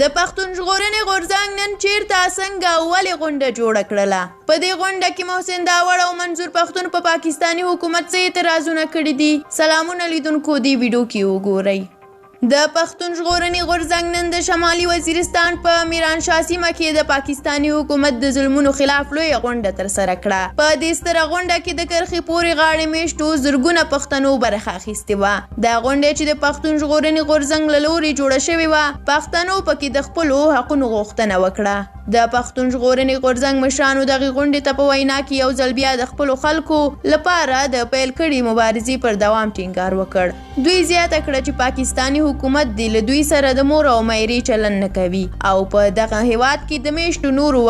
د پښتون ژغورنې غورځنګ نن چیرته سنگه ولې غونډه جوړه کړله. په دې غونډه کې محسن داوړ او منظور پښتون په پاکستاني حکومت څخه اعتراضونه کړي دي. سلامونه لیدونکو، دې ویډیو کې وګورئ. د پښتون ژغورنې غورځنګ نن د شمالي وزیرستان په میرانشاه سیمه کې د پاکستاني حکومت د ظلمونو خلاف لویه غونډه ترسره کړه. په دې ستره غونډه کې د کرښې پورې غاړې میشتو زرګونه پښتنو برخه اخیستې وه. دا غونډه چې د پښتون ژغورنې غورځنګ له لورې جوړه شوې وه، پښتنو پکې د خپلو حقونو غوښتنه وکړه. د پښتون ژغورنې غورځنګ مشرانو دغې غونډې ته په وینا کې یو ځل بیا د خپلو خلکو لپاره د پیل کړي مبارزې پر دوام ټینګار وکړ. دوی زیاته کړه چې پاکستاني حکومت دی له دوی سره د مور او میرې چلن نه کوي او په دغه هیواد کې د میشتو نورو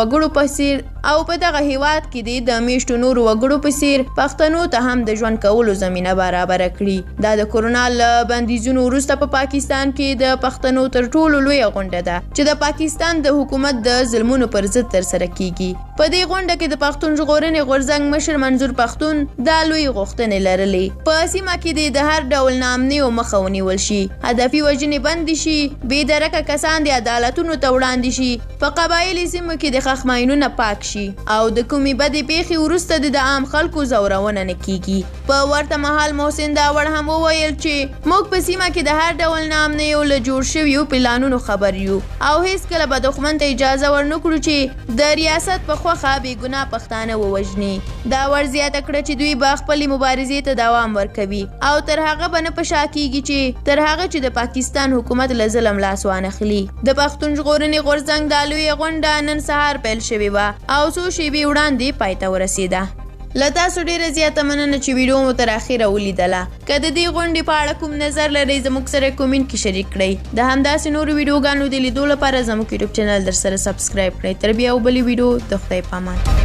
وګړو په څیر پښتنو ته هم د ژوند کولو زمینه برابره کړي. دا د کورونا له بندیزونو وروسته په پاکستان کې د پښتنو تر ټولو لویه غونډه ده چې د پاکستان د حکومت د ظلمونو پر ضد ترسره کیږي. په دې غونډه کې د پښتون ژغورنې غورځنګ مشر منظور پښتون دا لوی غوښتنې لرلې. په سیمه کې د هر ډول ناامنیو مخه ونیول شي، هدفي وژنې بندې شي، بې درکه کسان د عدالتونو ته وړاندې شي، په قبایلي سیمو کې د ښخ ماینونه پاک شي او د کومې بدې پیښې وروسته د عام خلکو زورونه نه کیږي. په ورته مهال محسن داوړ هم وویل چې موږ په سیمه کې د هر ډول ناامنیو له جوړ شویو پلانونو خبر یو او هیڅکله به دښمن ته اجازه ورنکړو چې د ریاست په خوخه بې ګناه پښتانه ووژني. داوړ زیاته کړه چې دوی به خپلې مبارزې ته دوام ورکوي او تر هغه به نه په شا کیږي چې د پاکستان حکومت له ظلم لاس وانخلي. د پښتون ژغورنې غورځنګ دا لویه غونډه نن سهار پیل شوې وه او څو شېبې وړاندې پای ته ورسېده. له تاسو ډیره زیاته مننه چې ویډیو مو تر اخره ولیدله. که د دې غونډې په اړه کوم نظر لرئ زموږ سره کومنټ کې شریک کړئ. د همداسې نورو ویډیوګانو د لیدو لپاره زموږ یوټیوب چینل در سره سبسکرایب کړئ. تر بیا او بلې ویډیو، د خدای په امان.